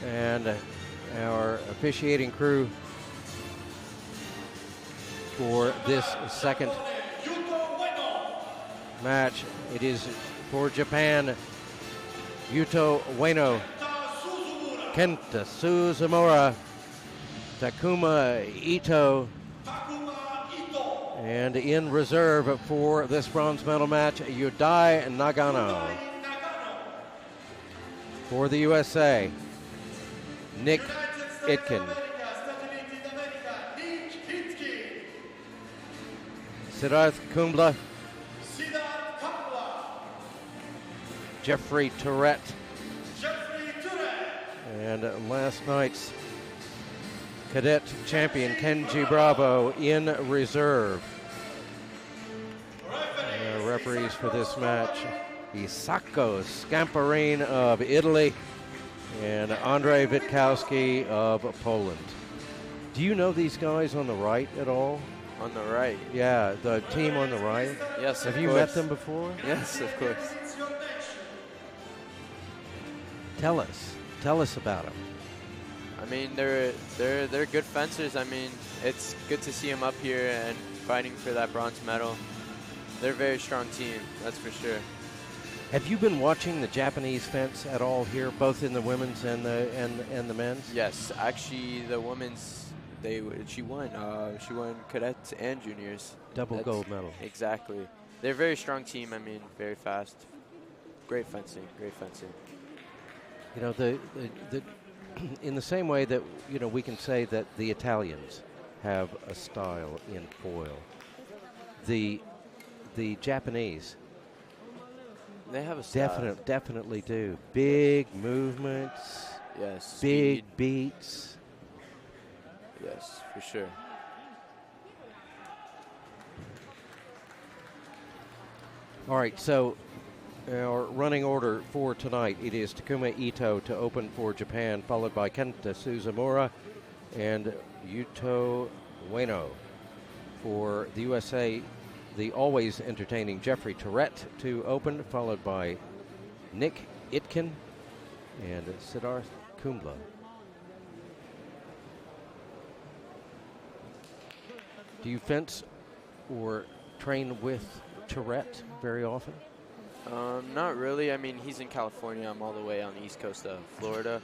And our officiating crew for this second match, it is for Japan, Yuto Ueno, Kenta Suzumura, Takuma Ito, and in reserve for this bronze medal match, Yudai Nagano. For the USA, Nick Itkin, Siddharth Kumbla, Jeffrey Tourette, and last night's cadet champion Kenji Bravo in reserve. Referees for this match, Isacco Scamparin of Italy and Andrei Witkowski of Poland. Do you know these guys on the right at all? On the right? Yeah, the team on the right. Yes, Have you met them before? Yes, of course. Tell us about them. I mean, they're good fencers. I mean, it's good to see them up here and fighting for that bronze medal. They're a very strong team, that's for sure. Have you been watching the Japanese fence at all here, both in the women's and the men's? Yes, actually, the women's she won cadets and juniors. Double gold medal. Exactly. They're a very strong team. I mean, very fast. Great fencing. Great fencing. You know, the in the same way that, you know, we can say that the Italians have a style in foil, the Japanese, they have a style. Definitely do. Big movements. Yes. Big Speed. beats. Yes, for sure. All right, so our running order for tonight, it is Takuma Ito to open for Japan, followed by Kenta Suzumura and Yuto Ueno. For the USA, the always entertaining Jeffrey Tourette to open, followed by Nick Itkin and Siddharth Kumbla. Do you fence or train with Tourette very often? Not really. I mean, he's in California. I'm all the way on the east coast of Florida.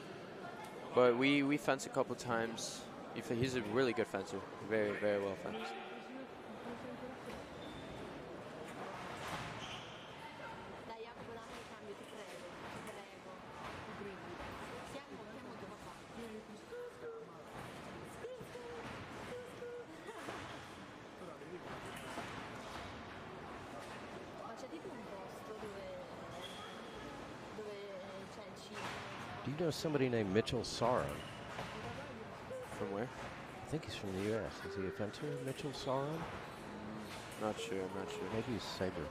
But we fence a couple times. He's a really good fencer. Very, very well fenced. Do you know somebody named Mitchell Saran? From where? I think he's from the U.S. Is he a fencer, Mitchell Saran? Not sure. I'm not sure. Maybe he's Saber.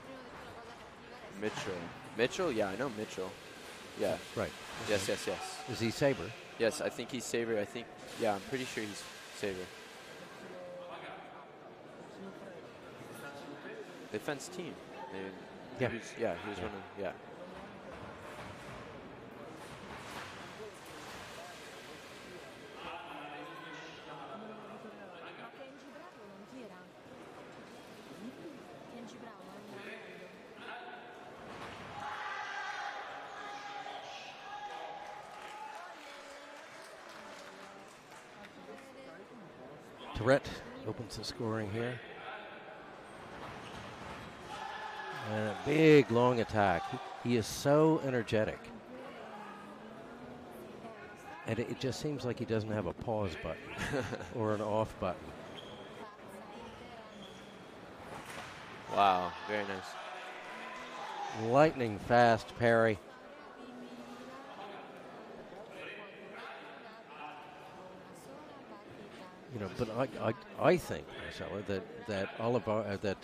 Mitchell? Yeah, I know Mitchell. Yeah. Right. Yes. Is he Saber? Yes, I think he's Saber. I'm pretty sure he's Saber. They fence team. Yeah. He was one of, yeah. Tourette opens the scoring here. And a big, long attack. He is so energetic. And it just seems like he doesn't have a pause button or an off button. Wow, very nice. Lightning fast parry. You know, but I think, Marcella, that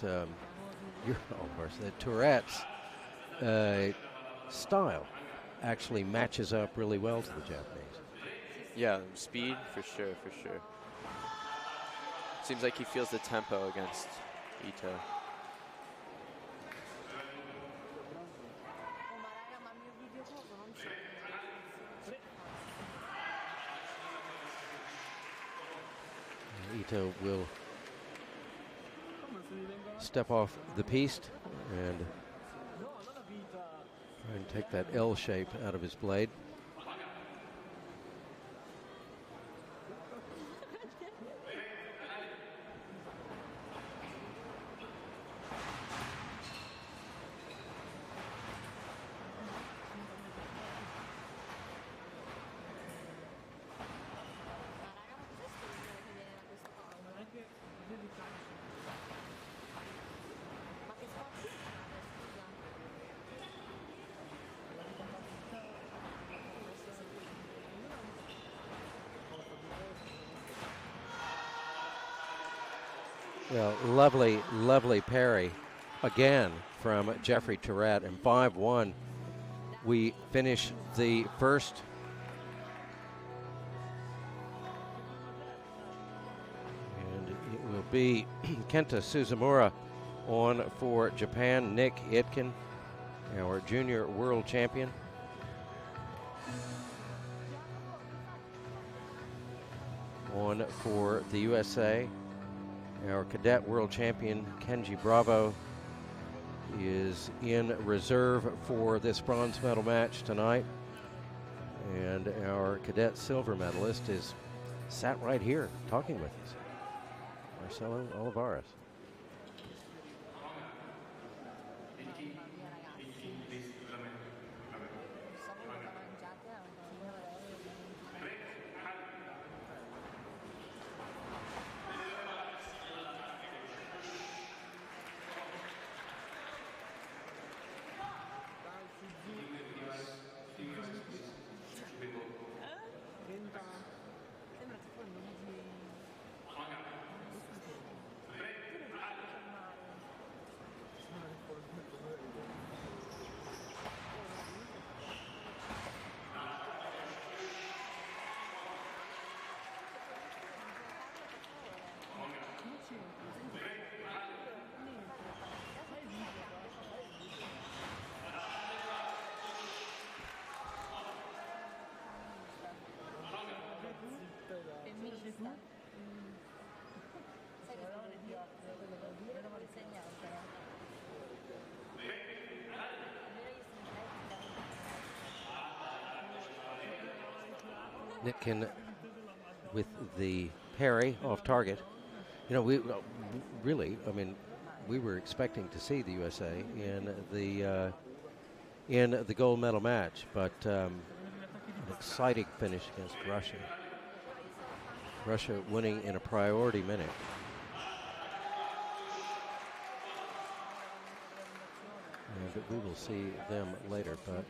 Tourette's style actually matches up really well to the Japanese. Yeah, speed for sure. Seems like he feels the tempo against Ito. Ito will step off the piste and try and take that L shape out of his blade. Well, lovely, lovely parry again from Jeffrey Tourette, and 5-1. We finish the first. And it will be Kenta Suzumura on for Japan. Nick Itkin, our junior world champion. On for the USA. Our cadet world champion, Kenji Bravo, is in reserve for this bronze medal match tonight. And our cadet silver medalist is sat right here talking with us, Marcelo Olivares. Nitkin with the parry off target. You know, we really, I mean, we were expecting to see the USA in the gold medal match, but an exciting finish against Russia. Russia winning in a priority minute. And we will see them later, but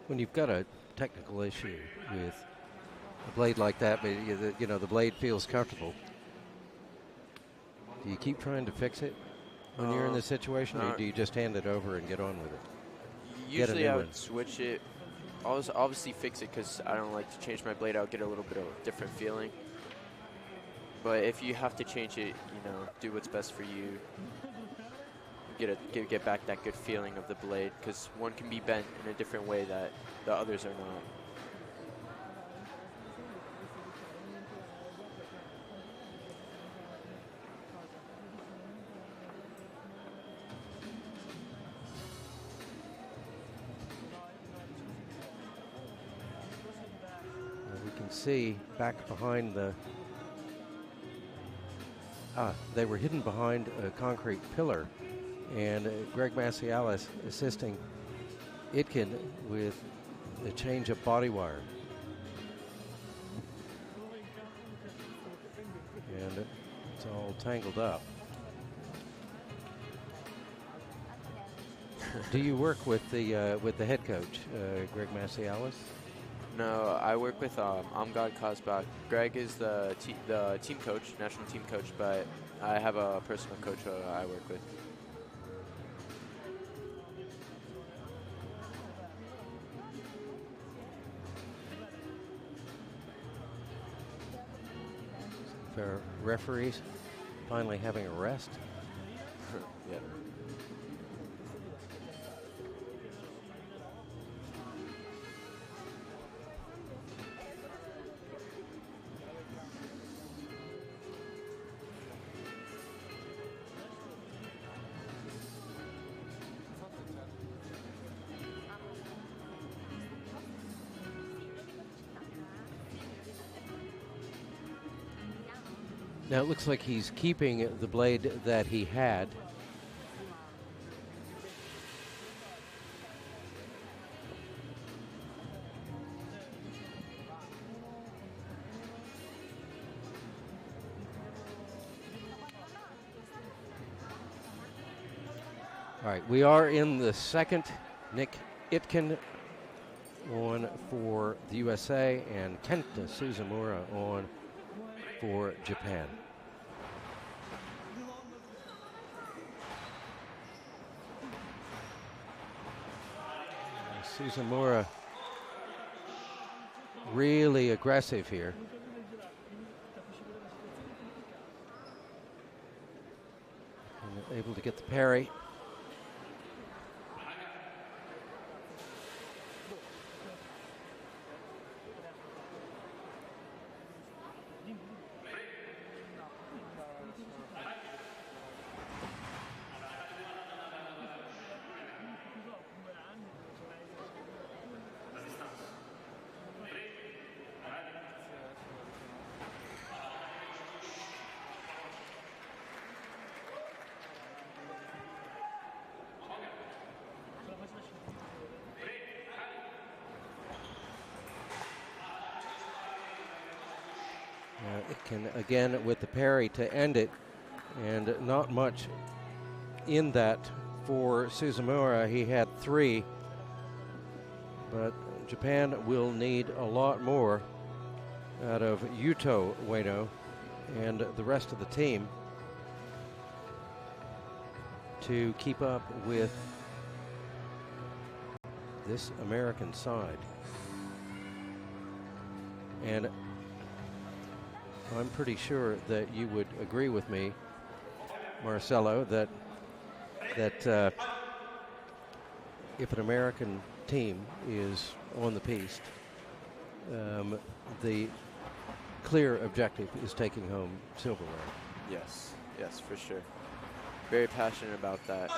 when you've got a technical issue with a blade like that, but you know the blade feels comfortable, do you keep trying to fix it when you're in this situation, or do you just hand it over and get on with it? Usually I would switch it. I'll obviously fix it because I don't like to change my blade. I'll get a little bit of a different feeling. But if you have to change it, you know, do what's best for you. Get back that good feeling of the blade, because one can be bent in a different way that the others are not. We can see back behind the They were hidden behind a concrete pillar, and Greg Macialis assisting Itkin with the change of body wire. And it's all tangled up. Do you work with the head coach, Greg Macialis? No, I work with Amgad Kazbak. Greg is the team coach, national team coach, but I have a personal coach I work with. For referees finally having a rest. Yeah. Now it looks like he's keeping the blade that he had. All right, we are in the second. Nick Itkin on for the USA and Kenta Suzumura on for Japan. Suzumura really aggressive here. And able to get the parry. Itkin again with the parry to end it, and not much in that for Suzumura. He had 3, but Japan will need a lot more out of Yuto Ueno and the rest of the team to keep up with this American side. And I'm pretty sure that you would agree with me, Marcelo, that if an American team is on the piste, the clear objective is taking home silverware. Yes, yes, for sure. Very passionate about that.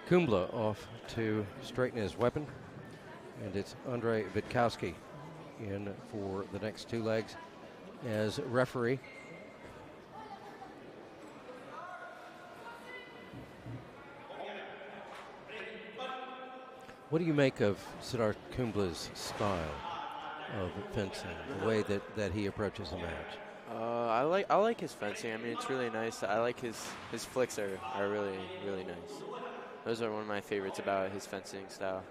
Kumbla off to straighten his weapon, and it's Andrei Vitkowski in for the next 2 legs as referee. What do you make of Siddharth Kumbla's style of fencing, the way that he approaches a match? I like his fencing. I mean, it's really nice. I like his flicks are really, really nice. Those are one of my favorites about his fencing style.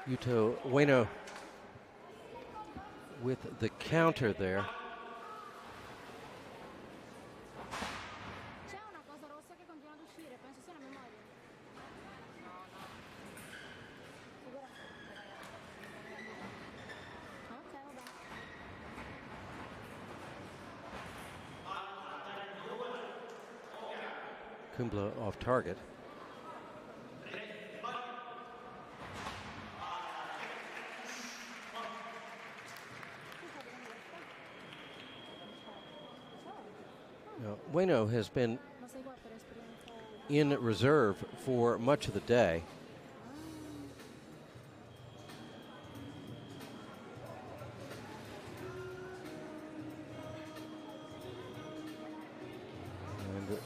Yuto Ueno with the counter there. Kumbla off target. Now, Ueno has been in reserve for much of the day. And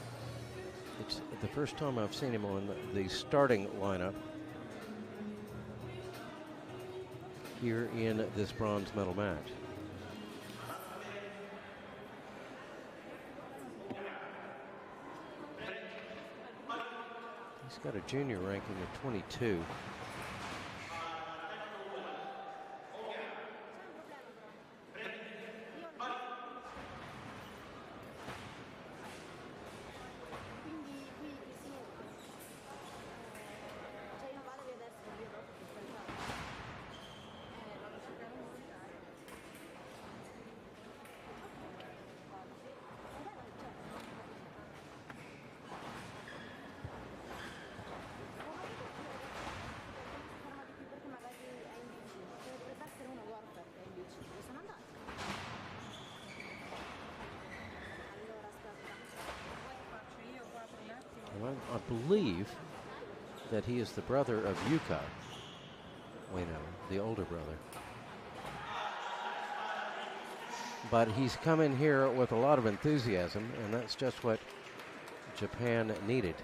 it's the first time I've seen him on the starting lineup here in this bronze medal match. He's got a junior ranking of 22. Well, I believe that he is the brother of Yuka Ueno, the older brother. But he's come in here with a lot of enthusiasm, and that's just what Japan needed.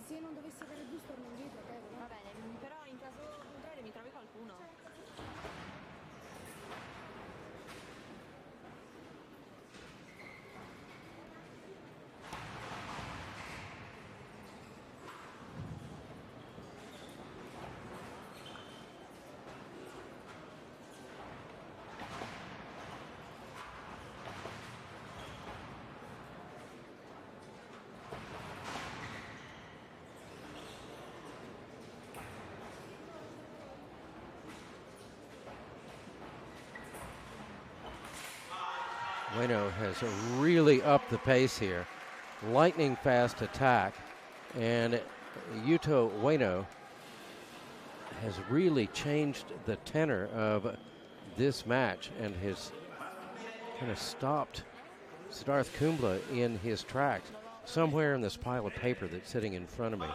Se non dovessi avere giusto torno indietro, va bene, però in caso contrario mi trovi qualcuno. Ueno has really upped the pace here. Lightning fast attack. And Yuto Ueno has really changed the tenor of this match and has kind of stopped Siddharth Kumbla in his tracks somewhere in this pile of paper that's sitting in front of me.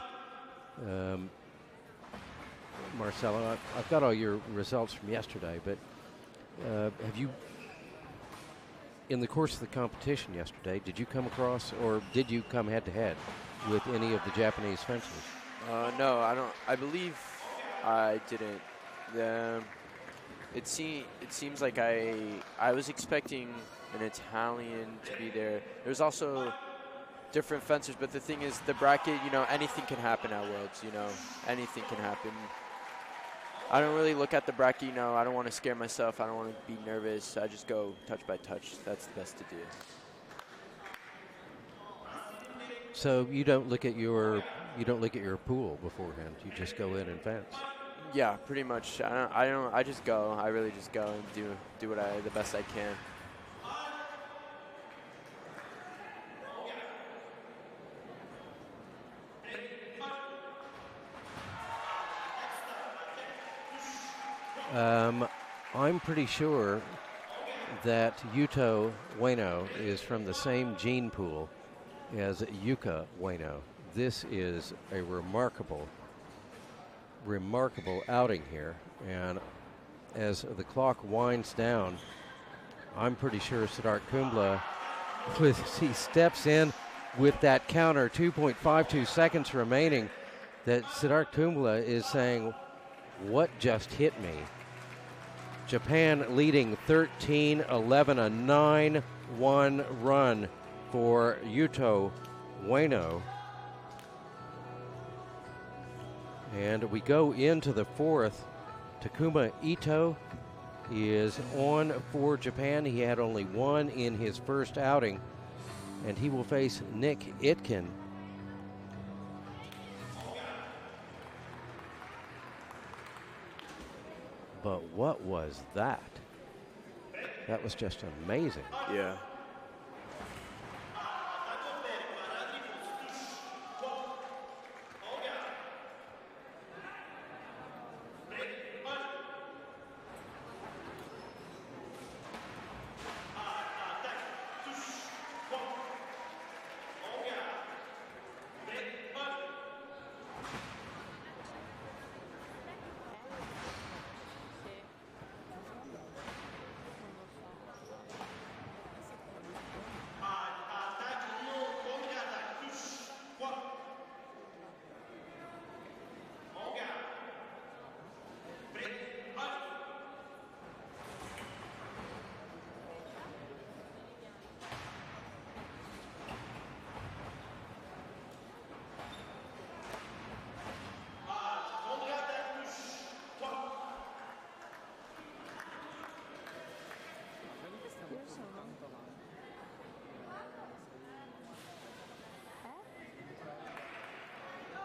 Marcelo, I've got all your results from yesterday, but have you, in the course of the competition yesterday, did you come across or did you come head-to-head with any of the Japanese fencers? No, I don't. I believe I didn't. It seems like I was expecting an Italian to be there. There's also different fencers, but the thing is, the bracket, you know, anything can happen at Worlds, you know, anything can happen. I don't really look at the bracket, you know, I don't want to scare myself, I don't want to be nervous, I just go touch by touch. That's the best to do. So you don't look at your pool beforehand, you just go in and fence. Yeah, pretty much. I just go. I really just go and do the best I can. I'm pretty sure that Yuto Ueno is from the same gene pool as Yuka Ueno. This is a remarkable outing here, and as the clock winds down, I'm pretty sure Siddharth Kumbla, he steps in with that counter, 2.52 seconds remaining, that Siddharth Kumbla is saying, what just hit me? Japan leading 13-11, a 9-1 run for Yuto Ueno. And we go into the fourth. Takuma Ito is on for Japan. He had only one in his first outing, and he will face Nick Itkin. But what was that? That was just amazing. Yeah.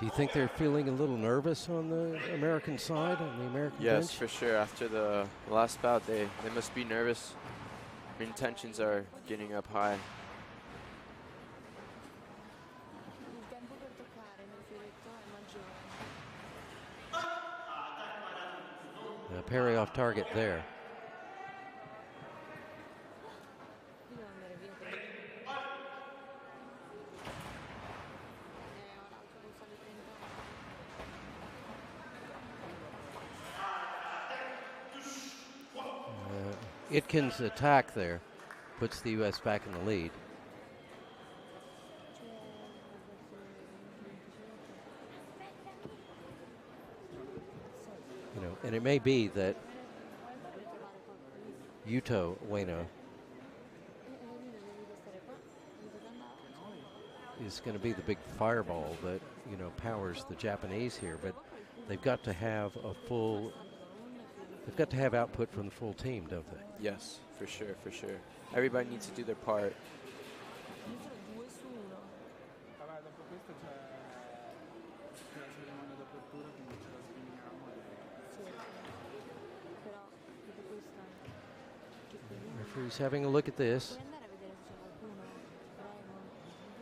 Do you think they're feeling a little nervous on the American side, on the American Yes, bench? for sure. After the last bout, they must be nervous. I mean, tensions are getting up high. Il tempo per toccare nel fioretto è maggiore. Parry off target there. Io devo andare via per... ora autobus alle 30. Itkin's attack there puts the U.S. back in the lead. You know, and it may be that Yuto Ueno is going to be the big fireball that, you know, powers the Japanese here, but they've got to have a full, they've got to have output from the full team, don't they? Yes, for sure, for sure. Everybody needs to do their part. Io sono 2 su 1. Vabbè, dopo questo c'è la cerimonia d'apertura, quindi ce la sveniamo. Sì. Però dopo questa che bellino. Referee's having a look at this. Puoi andare a vedere se c'è qualcuno? Prego.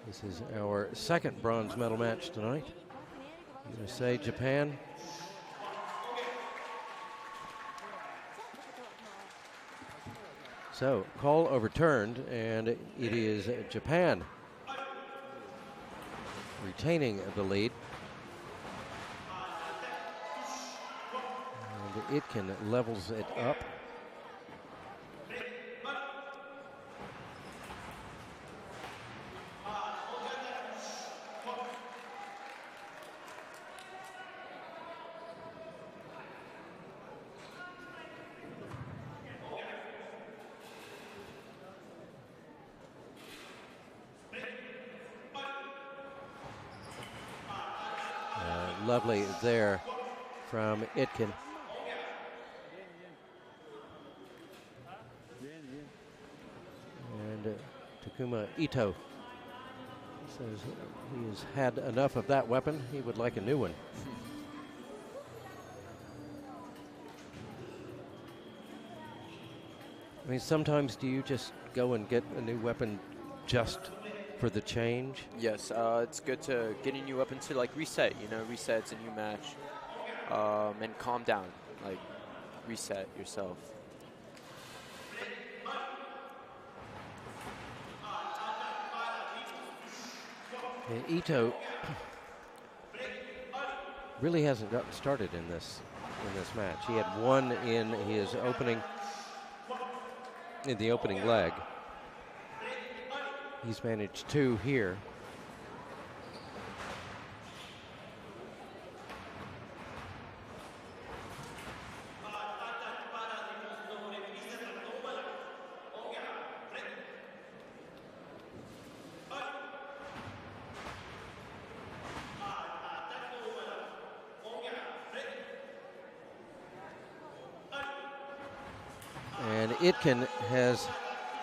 This is our second bronze medal match tonight. USA, Japan. So, call overturned, and it is Japan retaining the lead. And Itkin levels it up. Lovely there from Itkin. And Takuma Ito says he has had enough of that weapon. He would like a new one. I mean, sometimes do you just go and get a new weapon just for the change? Yes, it's good to get a new weapon to like reset, you know, reset, it's a new match. And calm down, like reset yourself. Ito really hasn't gotten started in this match. He had one in his the opening leg. He's managed 2 here. Itkin has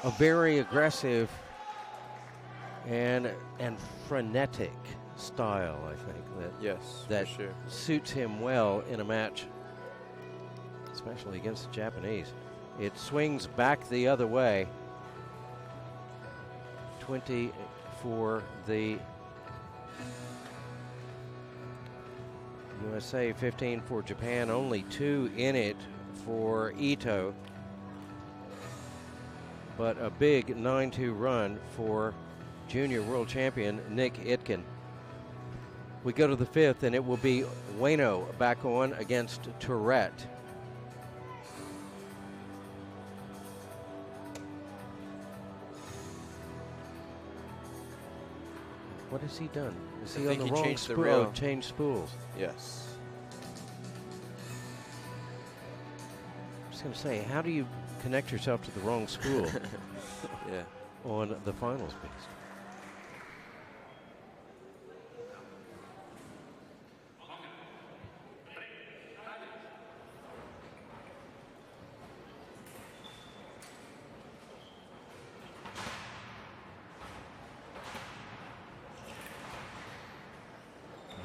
a very aggressive and frenetic style, I think, Yes, that for sure. suits him well in a match, especially against the Japanese. It swings back the other way. 20 for the USA, 15 for Japan, only 2 in it for Ito. But a big 9-2 run for junior world champion Nick Itkin. We go to the 5th, and it will be Ueno back on against Tourette. What has he done? Is he on the wrong spool? Oh, changed spools. Yes. I was going to say, how do you connect yourself to the wrong spool Yeah. on the finals piece?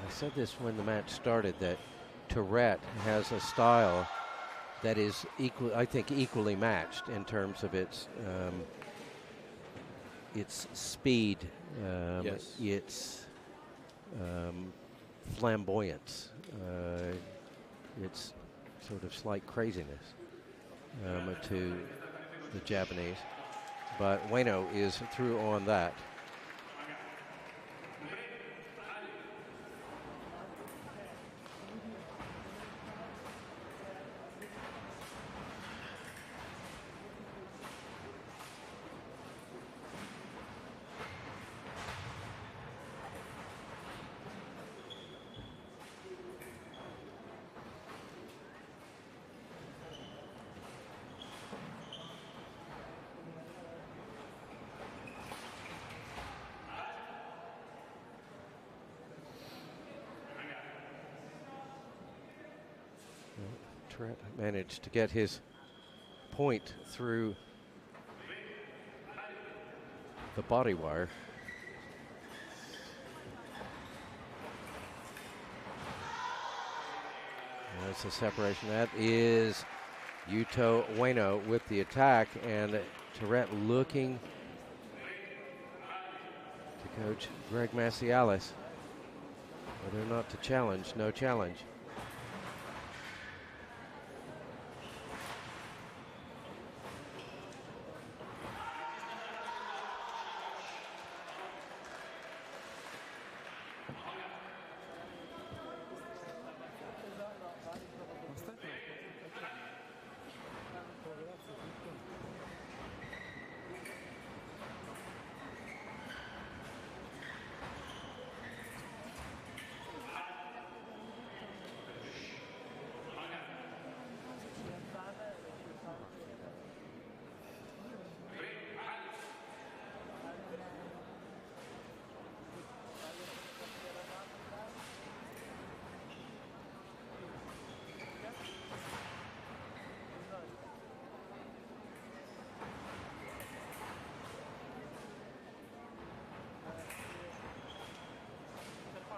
I said this when the match started, that Tourette has a style that is equally matched in terms of its speed, Yes. its flamboyance, its sort of slight craziness to the Japanese. But Ueno is through on that. Tourette managed to get his point through the body wire. That's a separation. That is Yuto Ueno with the attack, and Tourette looking to coach Greg Macialis whether or not to challenge. No challenge.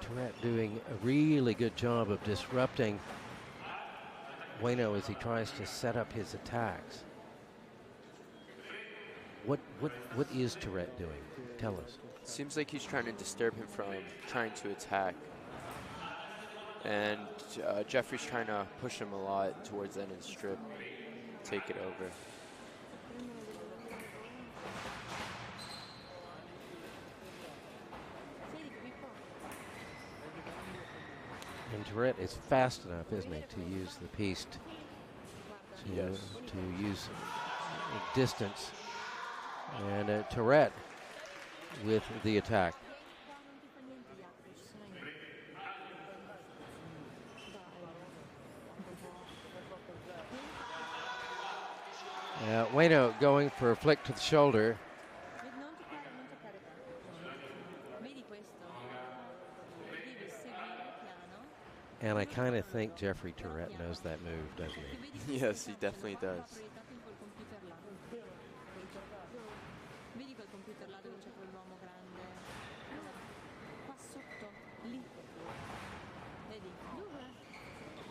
Tourette doing a really good job of disrupting Ueno as he tries to set up his attacks. What is Tourette doing? Tell us. Seems like he's trying to disturb him from trying to attack. And Jeffrey's trying to push him a lot towards the end of the strip, take it over. And Tourette is fast enough, isn't he, to use the piece to use distance. And Tourette with the attack. Ueno going for a flick to the shoulder. And I kind of think Jeffrey Tourette knows that move, doesn't he? Yes, he definitely does. computer, là dove c'è quell'uomo grande. Qua sotto, lì. Vedi? Dove?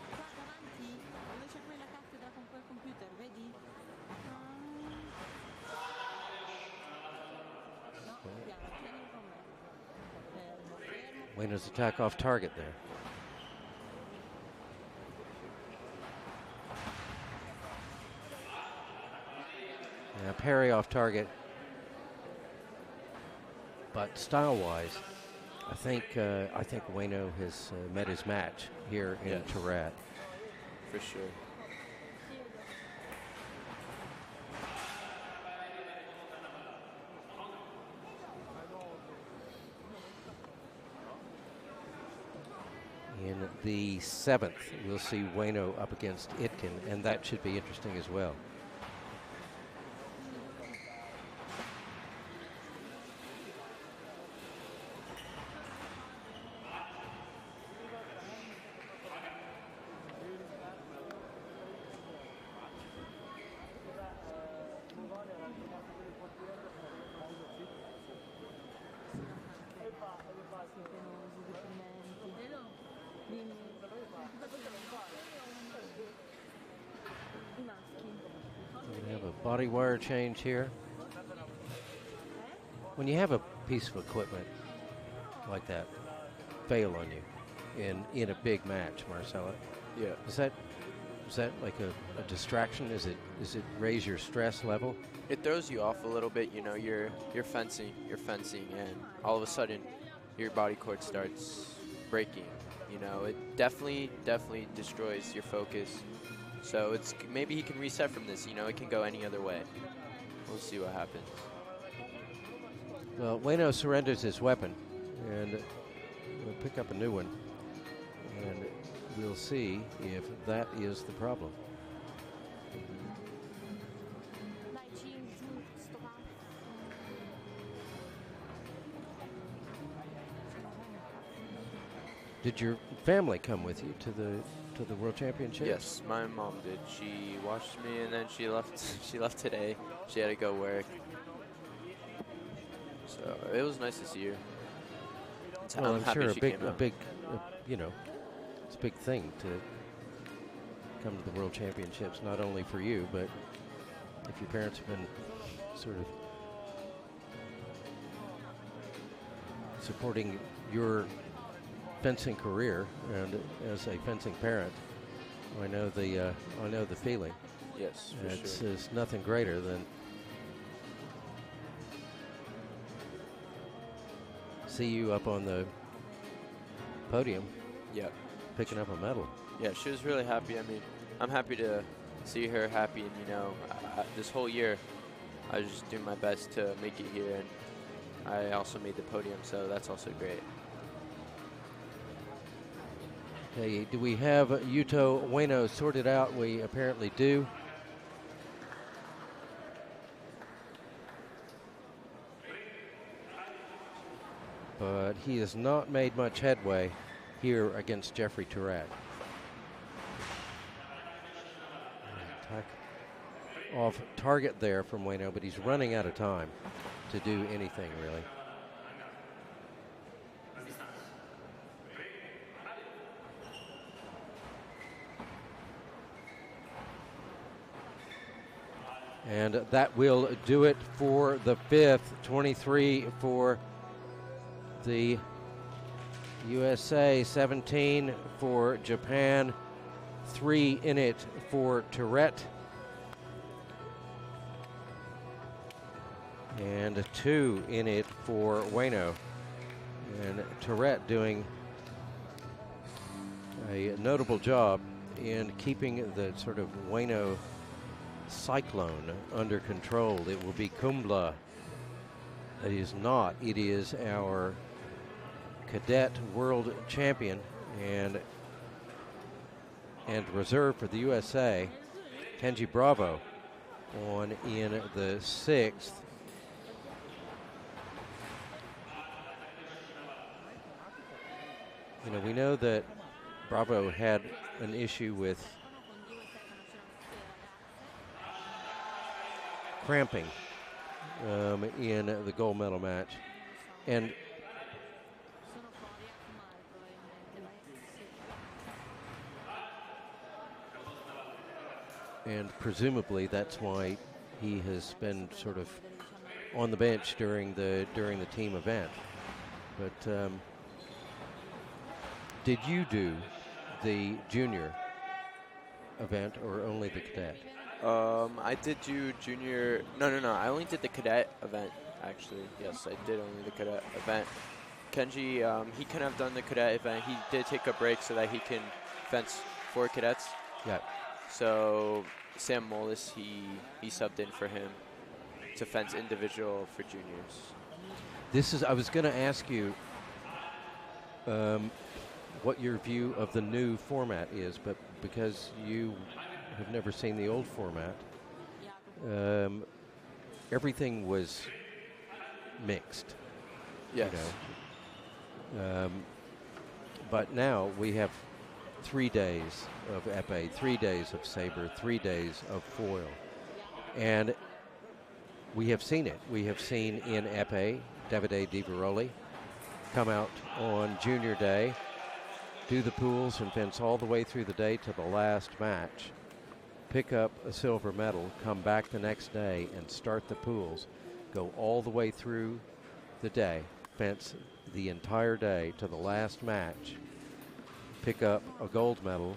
Qua davanti, dove c'è quella cattedra con quel computer, vedi? No, piano, tienilo con me. Fermo, fermo. Ueno's attack off target there. Parry off target, but style-wise, I think Ueno has met his match here in Tourette. For sure. In the 7th, we'll see Ueno up against Itkin, and that should be interesting as well. We have a body wire change here. When you have a piece of equipment like that fail on you in a big match, Marcella, is that like a distraction? Is it raise your stress level? It throws you off a little bit. You know, you're fencing, and all of a sudden, your body cord starts breaking. You know, it definitely destroys your focus. So it's maybe he can reset from this. You know, it can go any other way. We'll see what happens. Well, Ueno surrenders his weapon, and we'll pick up a new one, and we'll see if that is the problem. Did your family come with you to the World Championships? Yes, my mom did. She watched me, and then she left. She left today. She had to go work. So it was nice to see her. Well, I'm happy sure she came out. you know, it's a big thing to come to the World Championships, not only for you, but if your parents have been sort of supporting your fencing career, and as a fencing parent, I know the feeling. Yes, for sure. It's nothing greater than see you up on the podium. Yep. Picking up a medal. Yeah, she was really happy. I mean, I'm happy to see her happy, and you know, this whole year, I was just doing my best to make it here, and I also made the podium, so that's also great. Okay, do we have Yuto Ueno sorted out? We apparently do. But he has not made much headway here against Jeffrey Tourette. Attack off target there from Ueno, but he's running out of time to do anything really. And that will do it for the 5th. 23 for the USA, 17 for Japan, 3 in it for Tourette, and 2 in it for Ueno. And Tourette doing a notable job in keeping the sort of Ueno cyclone under control. It will be Kumbla. It is not. It is our cadet world champion and reserve for the USA, Kenji Bravo, on in the 6th. You know, we know that Bravo had an issue with cramping in the gold medal match. And Sono fuori a fumare probabilmente, vai. Sì. and presumably that's why he has been sort of on the bench during the team event. But did you do the junior event or only the cadet? I did do junior. No. I only did the cadet event, actually. Yes, I did only the cadet event. Kenji, he couldn't have done the cadet event. He did take a break so that he can fence for cadets. Yeah. So Sam Mollis, he subbed in for him to fence individual for juniors. I was going to ask you what your view of the new format is, but because you have never seen the old format, everything was mixed. Yes. You know. But now we have 3 days of épée, 3 days of saber, 3 days of foil. And we have seen it. We have seen in épée, Davide Di Veroli come out on junior day, do the pools and fence all the way through the day to the last match, pick up a silver medal, come back the next day and start the pools, go all the way through the day, fence the entire day to the last match, pick up a gold medal,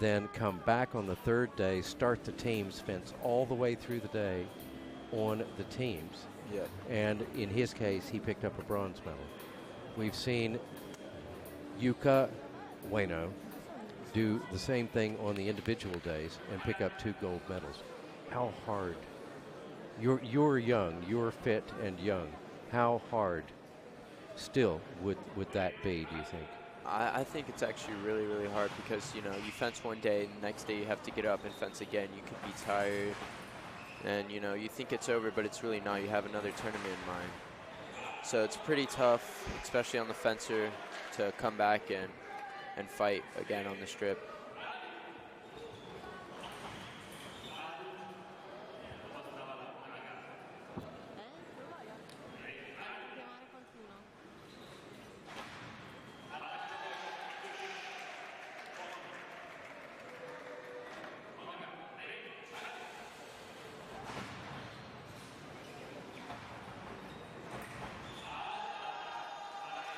then come back on the third day, start the teams, fence all the way through the day on the teams. Yeah. And in his case, he picked up a bronze medal. We've seen Yuka Ueno do the same thing on the individual days and pick up 2 gold medals. How hard? You're young, you're fit and young. How hard still would that be, do you think? I think it's actually really, really hard because, you know, you fence one day and the next day you have to get up and fence again. You could be tired and, you know, you think it's over, but it's really not. You have another tournament in mind. So it's pretty tough, especially on the fencer, to come back and fight again on the strip. Chiamare qualcuno?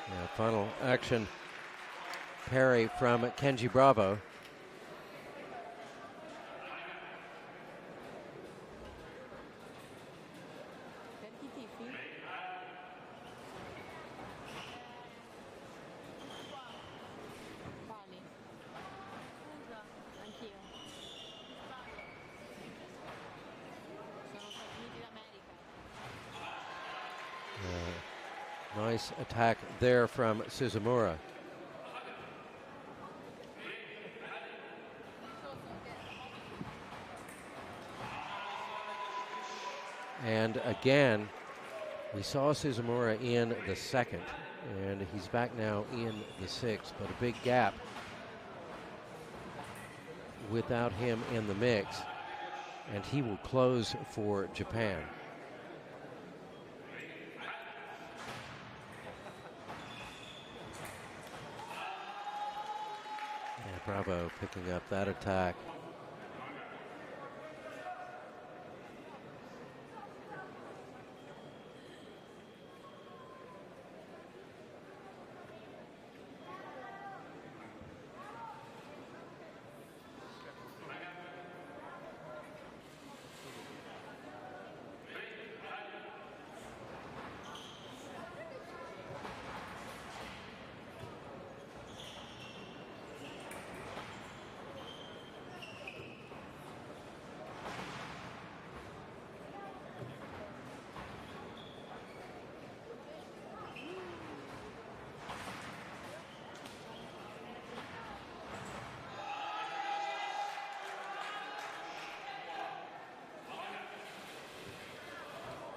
Yeah, final action. Parry from Kenji Bravo. Per chi tifi? Quali? Scusa, anch'io. Sono Stati Uniti d'America. Nice attack there from Suzumura. And again, we saw Suzumura in the second, and he's back now in the sixth, but a big gap without him in the mix, and he will close for Japan. Yeah, Bravo picking up that attack.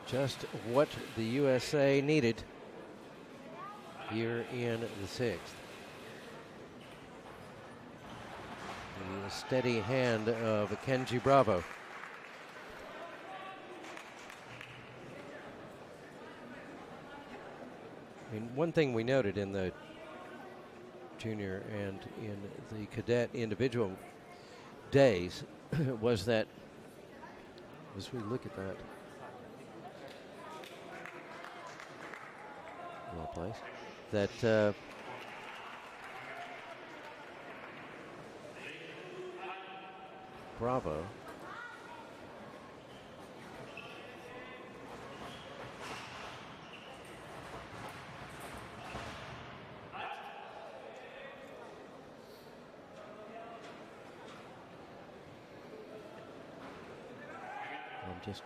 Just what the USA needed here in the sixth. The steady hand of Kenji Bravo. And one thing we noted in the junior and in the cadet individual days was that, as we look at that, well placed, that Bravo just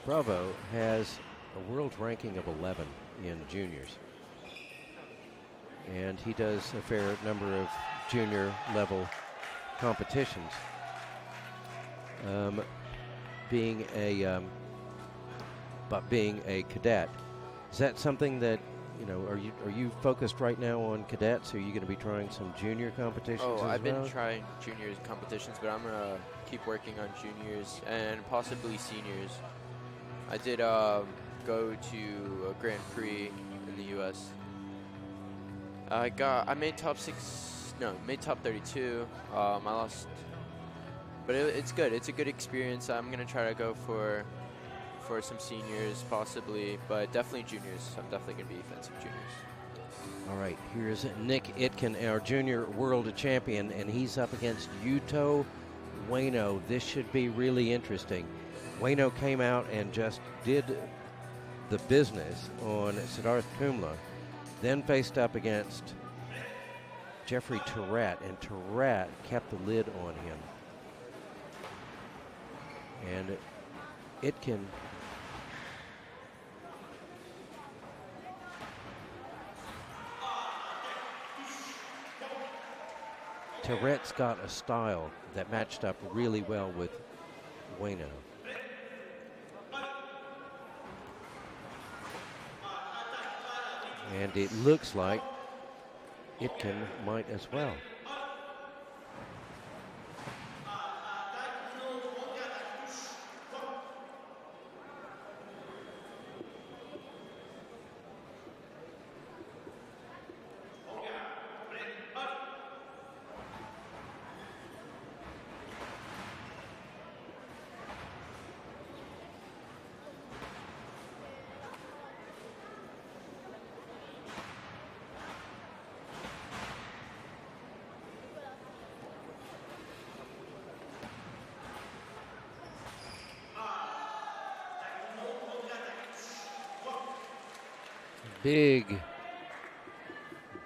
Bravo has a world ranking of 11 in juniors, and he does a fair number of junior level competitions. Being a cadet, is that something that, you know, are you focused right now on cadets? Or are you going to be trying some junior competitions? Oh, as I've well? been trying juniors competitions, but I'm gonna keep working on juniors and possibly seniors. I did go to a Grand Prix in the U.S. I made made top 32. I lost, but it's good. It's a good experience. I'm gonna try to go for some seniors possibly, but definitely juniors. I'm definitely gonna be offensive juniors. All right, here's Nick Itkin, our junior world champion, and he's up against Yuto Ueno. This should be really interesting. Ueno came out and just did the business on Siddharth Kumla, then faced up against Jeffrey Tourette, and Tourette kept the lid on him. And Itkin Tourette's got a style that matched up really well with Ueno. And it looks like Itkin might as well.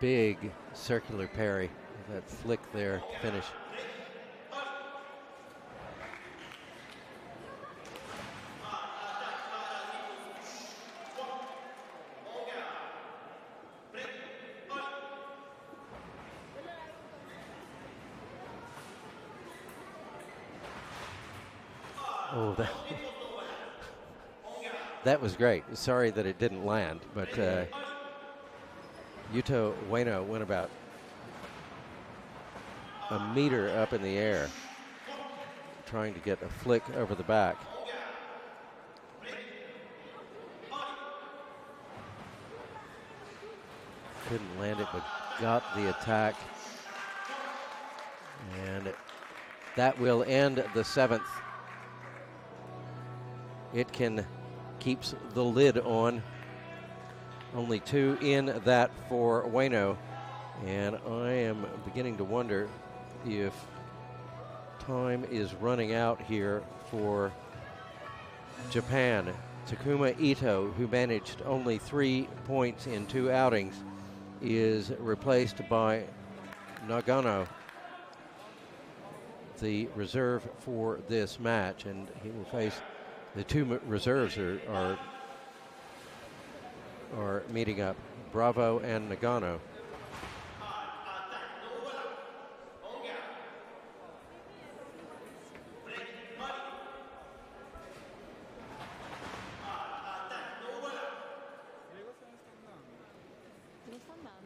Big circular parry. That flick there, finish. Oh, that was great. Sorry that it didn't land, but Yuto Ueno went about a meter up in the air, trying to get a flick over the back. Couldn't land it, but got the attack. And that will end the 7th. Itkin keeps the lid on. Only 2 in that for Ueno. And I am beginning to wonder if time is running out here for Japan. Takuma Ito, who managed only 3 points in 2 outings, is replaced by Nagano, the reserve for this match, and he will face the 2 reserves are meeting up, Bravo and Nagano. Dove sta andando?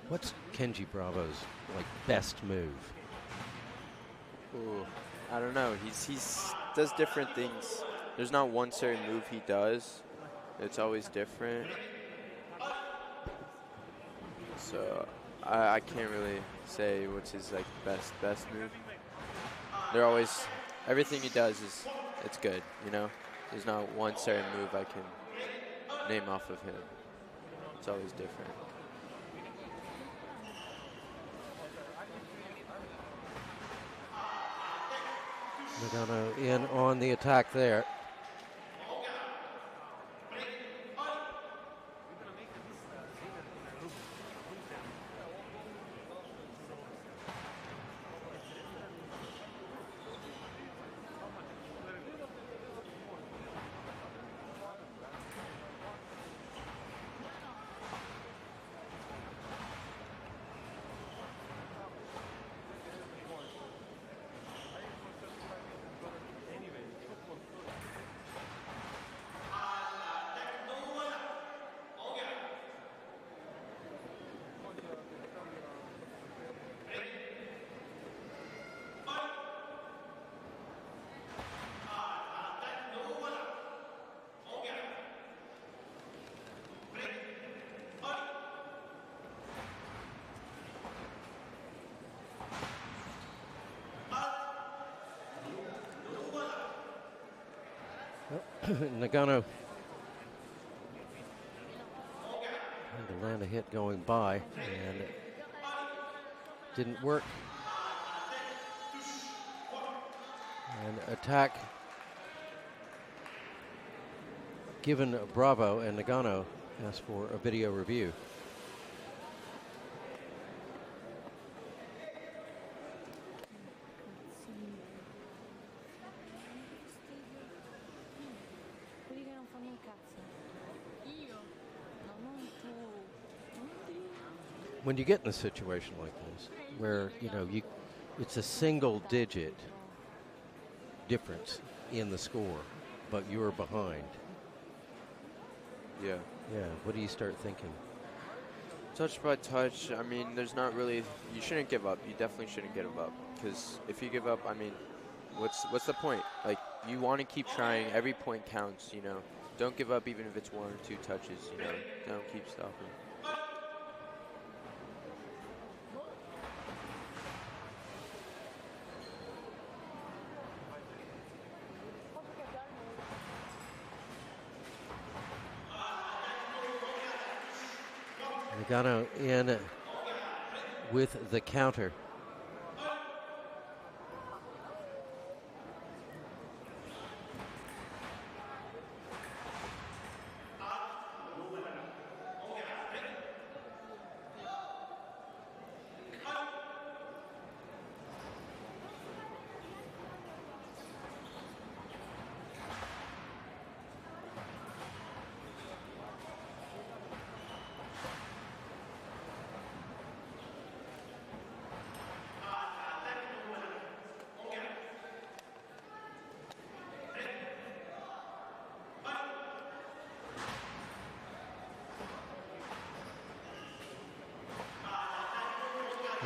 What's Kenji Bravo's like best move? Ooh, I don't know. He's does different things. There's not one certain move he does. It's always different. So I can't really say what's his like best move. They're always everything he does is it's good. You know, there's not one certain move I can name off of him. It's always different. Nagano in on the attack there. Nagano trying to land a hit going by, and it didn't work. And attack given Bravo, and Nagano asked for a video review. Quelli che non fanno un cazzo. Io? No, non tu. Non tu. When you get in a situation like this, where it's a single digit difference in the score, but you're behind. Yeah. Yeah, what do you start thinking? Touch by touch, I mean, there's not really, you shouldn't give up. You definitely shouldn't give up. Because if you give up, I mean, what's the point? Like, you want to keep trying. Every point counts, you know. Don't give up even if it's 1 or 2 touches, you know. Don't keep stopping. Nagano in with the counter.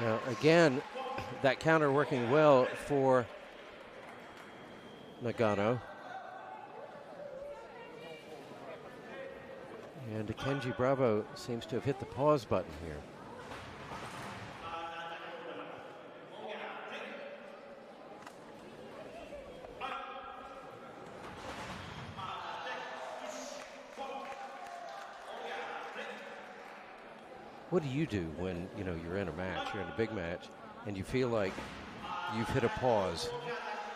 Now, again, that counter working well for Nagano. And Kenji Bravo seems to have hit the pause button here. What do you do when you're in a match, you're in a big match, and you feel like you've hit a pause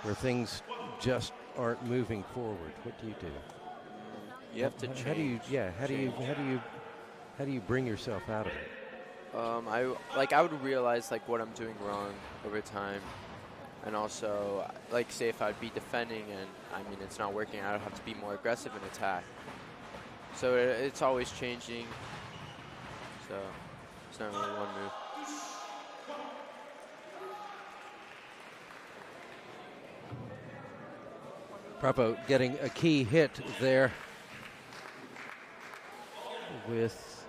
where things just aren't moving forward? What do you do? You have to change. How do you bring yourself out of it? I would realize like what I'm doing wrong over time, and also like say if I'd be defending and I mean it's not working, I would have to be more aggressive and attack. So it's always changing. So it's not really one move. Bravo getting a key hit there with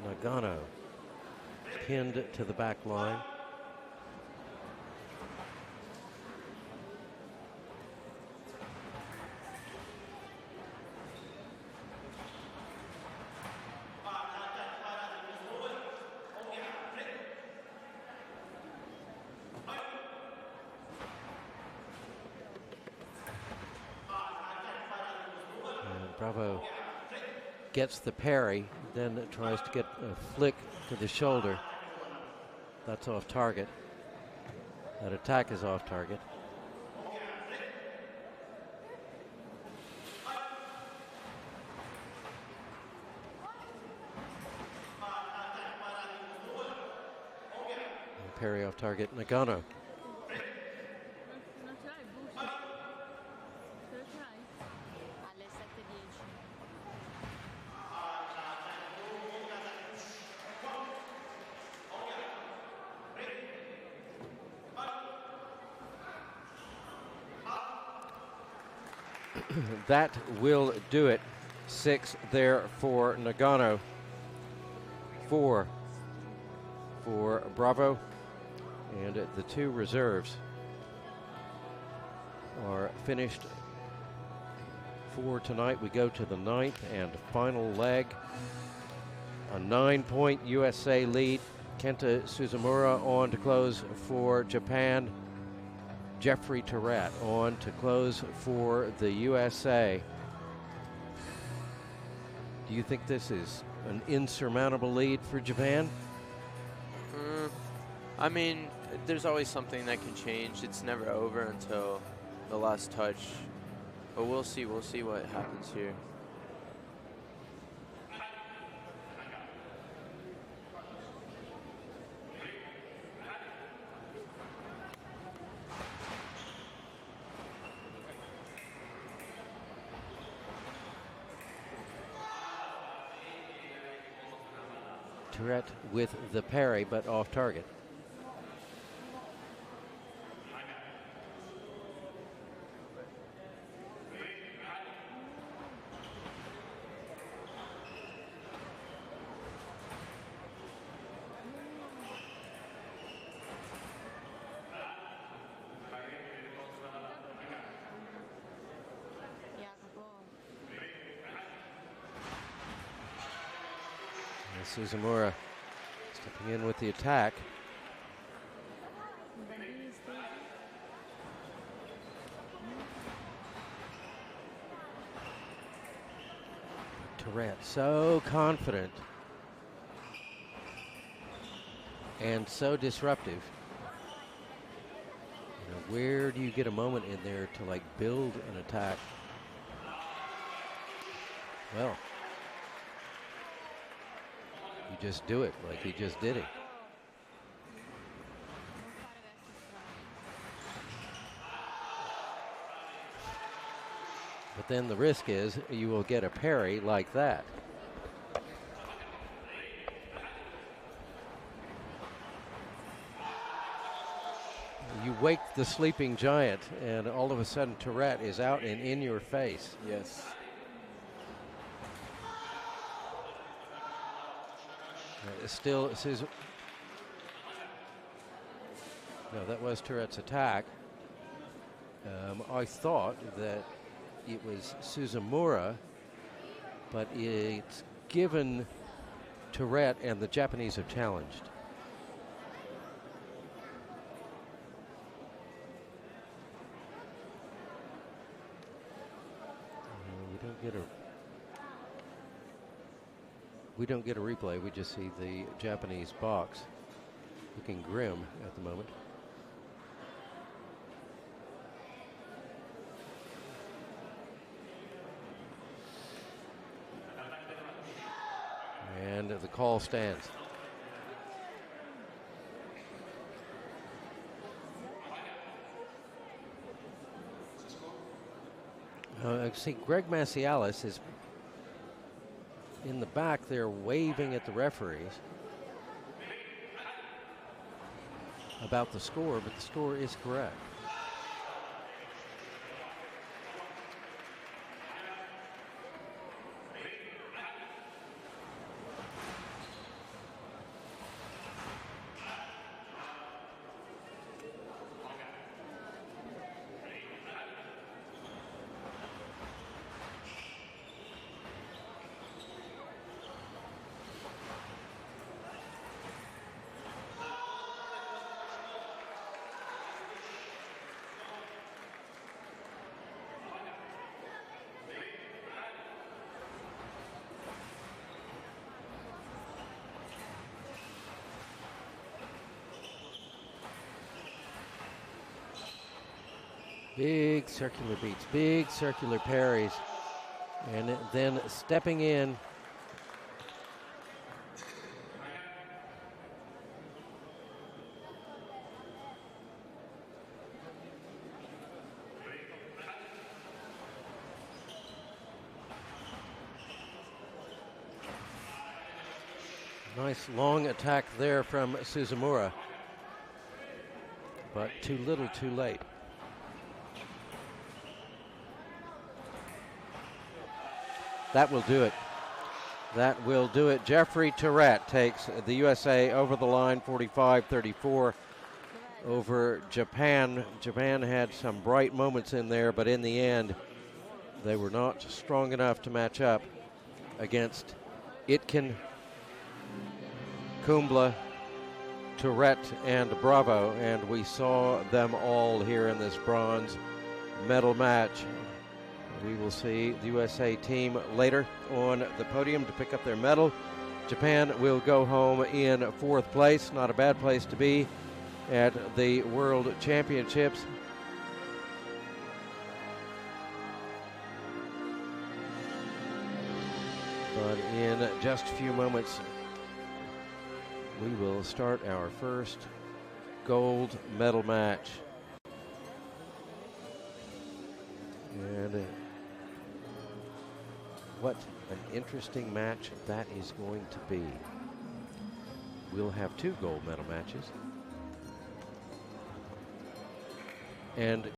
Nagano. pinned to the back line. And Bravo gets the parry, then tries to get a flick to the shoulder. That's off target. That attack is off target. And parry off target, Nagano. Non ce l'hai il boost? Ce l'hai? Alle 7:10. That will do it. 6 there for Nagano. 4 for Bravo. And the 2 reserves are finished for tonight. We go to the 9th and final leg. A 9-point USA lead. Kenta Suzumura on to close for Japan. Jeffrey Tourette on to close for the USA. Do you think this is an insurmountable lead for Japan? I mean, there's always something that can change. It's never over until the last touch. But we'll see. We'll see what happens here. Tourette with the parry, but off target. Suzumura stepping in with the attack. Tourette so confident and so disruptive. You know, where do you get a moment in there to like build an attack? Well, you just do it like he just did it. But then the risk is you will get a parry like that. You wake the sleeping giant, and all of a sudden Tourette is out and in your face. Yes. Still, no, that was Tourette's attack. I thought that it was Suzumura, but it's given Tourette, and the Japanese have challenged. We don't get a replay. We just see the Japanese box looking grim at the moment. And the call stands. I see Greg Macialis is in the back there waving at the referees about the score, but the score is correct. Big circular beats, big circular parries, and then stepping in. Nice long attack there from Suzumura, but too little too late. That will do it. That will do it. Jeffrey Tourette takes the USA over the line, 45-34 over Japan. Japan had some bright moments in there, but in the end, they were not strong enough to match up against Itkin, Kumbla, Tourette, and Bravo, and we saw them all here in this bronze medal match. We will see the USA team later on the podium to pick up their medal. Japan will go home in 4th place. Not a bad place to be at the World Championships. But in just a few moments, we will start our first gold medal match. And what an interesting match that is going to be. We'll have 2 gold medal matches. And